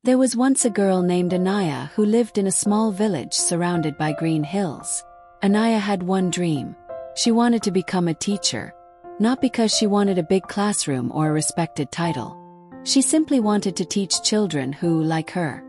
There was once a girl named Anaya who lived in a small village surrounded by green hills. Anaya had one dream. She wanted to become a teacher. Not because she wanted a big classroom or a respected title. She simply wanted to teach children who, like her,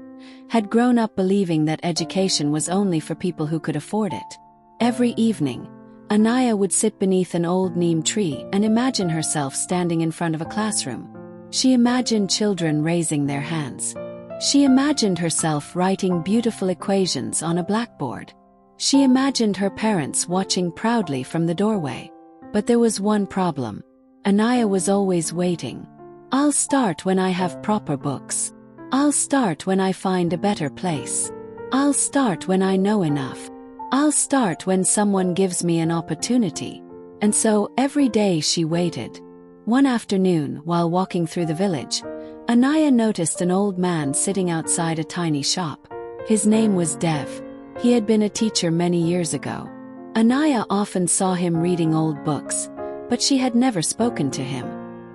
had grown up believing that education was only for people who could afford it. Every evening, Anaya would sit beneath an old neem tree and imagine herself standing in front of a classroom. She imagined children raising their hands. She imagined herself writing beautiful equations on a blackboard. She imagined her parents watching proudly from the doorway. But there was one problem. Anaya was always waiting. I'll start when I have proper books. I'll start when I find a better place. I'll start when I know enough. I'll start when someone gives me an opportunity. And so every day she waited. One afternoon, while walking through the village, Anaya noticed an old man sitting outside a tiny shop. His name was Dev. He had been a teacher many years ago. Anaya often saw him reading old books, but she had never spoken to him.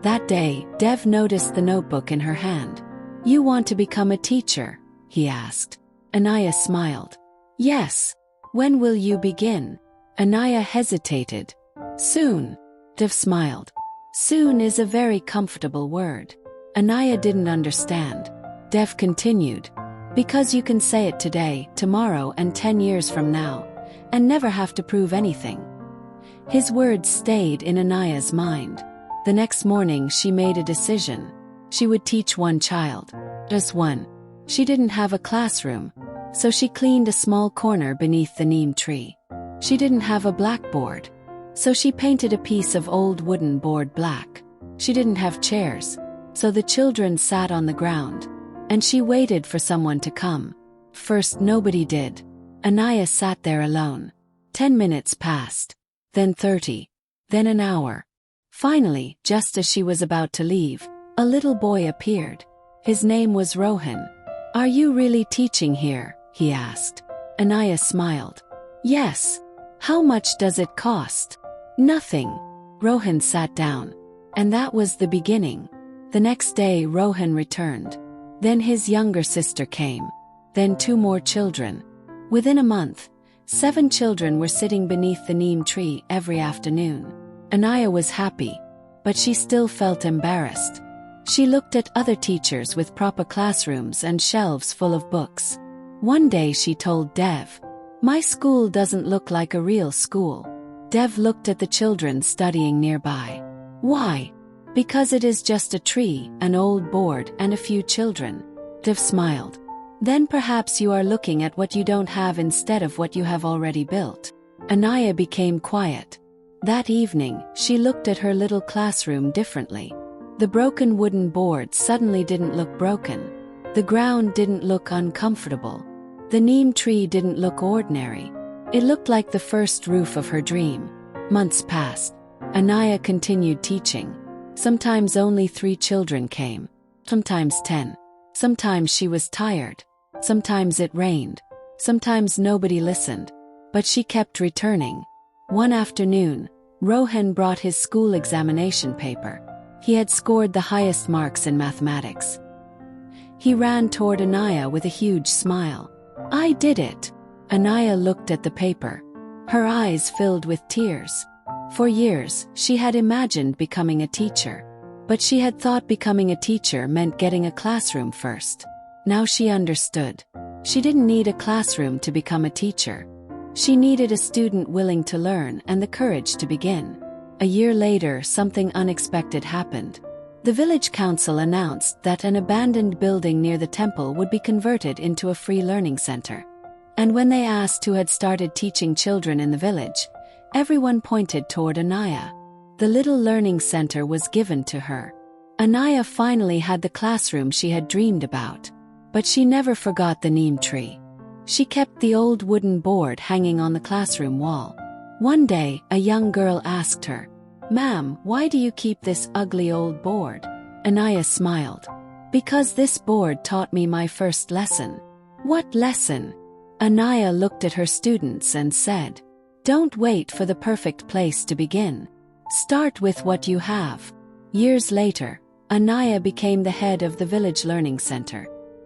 That day, Dev noticed the notebook in her hand. "You want to become a teacher?" he asked. Anaya smiled. "Yes. When will you begin?" Anaya hesitated. "Soon." Dev smiled. Soon is a very comfortable word. Anaya didn't understand. Dev continued. "Because you can say it today, tomorrow, and 10 years from now, and never have to prove anything." His words stayed in Anaya's mind. The next morning she made a decision. She would teach one child. Just one. She didn't have a classroom, so she cleaned a small corner beneath the neem tree. She didn't have a blackboard, so she painted a piece of old wooden board black. She didn't have chairs, so the children sat on the ground, and she waited for someone to come. First nobody did. Anaya sat there alone. 10 minutes passed. Then 30. Then an hour. Finally, just as she was about to leave, a little boy appeared. His name was Rohan. "Are you really teaching here?" he asked. Anaya smiled. "Yes. How much does it cost?" "Nothing." Rohan sat down. And that was the beginning. The next day Rohan returned. Then his younger sister came. Then 2 more children. Within a month, 7 children were sitting beneath the neem tree every afternoon. Anaya was happy, but she still felt embarrassed. She looked at other teachers with proper classrooms and shelves full of books. One day she told Dev, "My school doesn't look like a real school." Dev looked at the children studying nearby. "Why?" "Because it is just a tree, an old board, and a few children." Dev smiled. "Then perhaps you are looking at what you don't have instead of what you have already built." Anaya became quiet. That evening, she looked at her little classroom differently. The broken wooden board suddenly didn't look broken. The ground didn't look uncomfortable. The neem tree didn't look ordinary. It looked like the first roof of her dream. Months passed. Anaya continued teaching. Sometimes only 3 children came. Sometimes 10. Sometimes she was tired. Sometimes it rained. Sometimes nobody listened. But she kept returning. One afternoon, Rohan brought his school examination paper. He had scored the highest marks in mathematics. He ran toward Anaya with a huge smile. "I did it." Anaya looked at the paper. Her eyes filled with tears. For years, she had imagined becoming a teacher. But she had thought becoming a teacher meant getting a classroom first. Now she understood. She didn't need a classroom to become a teacher. She needed a student willing to learn and the courage to begin. A year later, something unexpected happened. The village council announced that an abandoned building near the temple would be converted into a free learning center. And when they asked who had started teaching children in the village, everyone pointed toward Anaya. The little learning center was given to her. Anaya finally had the classroom she had dreamed about. But she never forgot the neem tree. She kept the old wooden board hanging on the classroom wall. One day, a young girl asked her, "Ma'am, why do you keep this ugly old board?" Anaya smiled. "Because this board taught me my first lesson." "What lesson?" Anaya looked at her students and said, "Don't wait for the perfect place to begin. Start with what you have." Years later, Anaya became the head of the village learning center.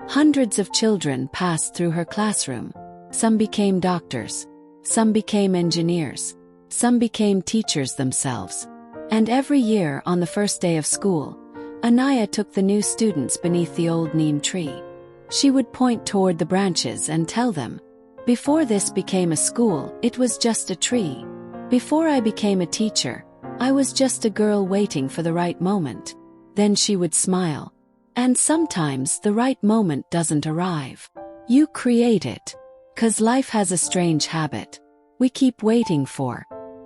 Hundreds of children passed through her classroom. Some became doctors. Some became engineers. Some became teachers themselves. And every year on the first day of school, Anaya took the new students beneath the old neem tree. She would point toward the branches and tell them, "Before this became a school, it was just a tree. Before I became a teacher, I was just a girl waiting for the right moment." Then she would smile. And sometimes the right moment doesn't arrive. You create it. 'Cause life has a strange habit. We keep waiting for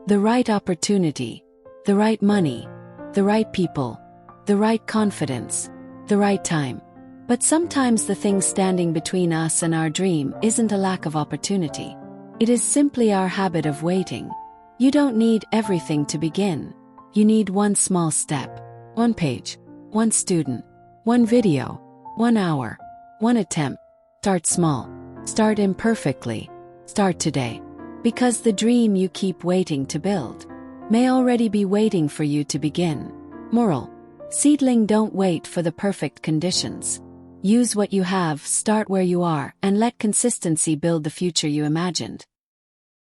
the right opportunity, the right money, the right people, the right confidence, the right time. But sometimes the thing standing between us and our dream isn't a lack of opportunity. It is simply our habit of waiting. You don't need everything to begin. You need one small step. One page. One student. One video. 1 hour. One attempt. Start small. Start imperfectly. Start today. Because the dream you keep waiting to build may already be waiting for you to begin. Moral: seedling, don't wait for the perfect conditions. Use what you have, start where you are, and let consistency build the future you imagined.